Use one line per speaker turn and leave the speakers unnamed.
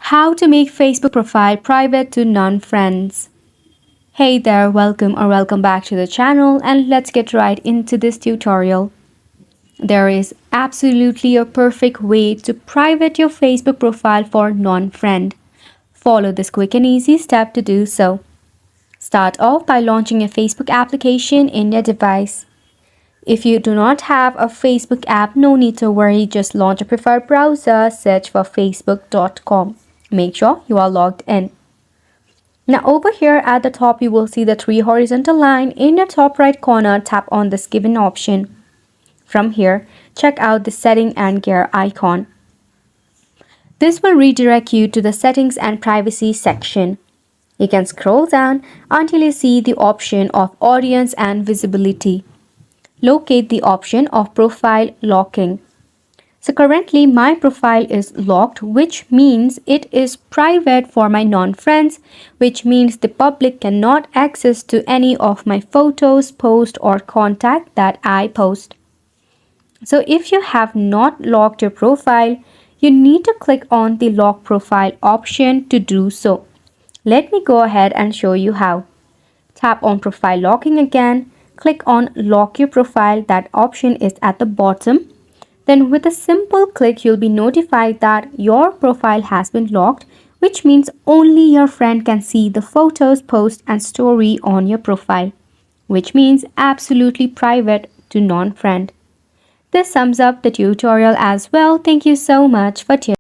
How to make Facebook profile private to non-friends. Hey there, welcome back to the channel, and let's get right into this tutorial. There is absolutely a perfect way to private your Facebook profile for non-friend. Follow this quick and easy step to do so. Start off by launching a Facebook application in your device. If you do not have a Facebook app, no need to worry, just launch a preferred browser, search for facebook.com. Make sure you are logged in. Now over here at the top, you will see the three horizontal line. In the top right corner, tap on this given option. From here, check out the setting and gear icon. This will redirect you to the settings and privacy section. You can scroll down until you see the option of audience and visibility. Locate the option of profile locking. So currently my profile is locked, which means it is private for my non-friends, which means the public cannot access to any of my photos, posts or contact that I post. So if you have not locked your profile, you need to click on the lock profile option to do so. Let me go ahead and show you how. Tap on profile locking again, click on lock your profile, that option is at the bottom. Then with a simple click, you'll be notified that your profile has been locked, which means only your friend can see the photos, posts and story on your profile, which means absolutely private to non-friend. This sums up the tutorial as well. Thank you so much for tuning in.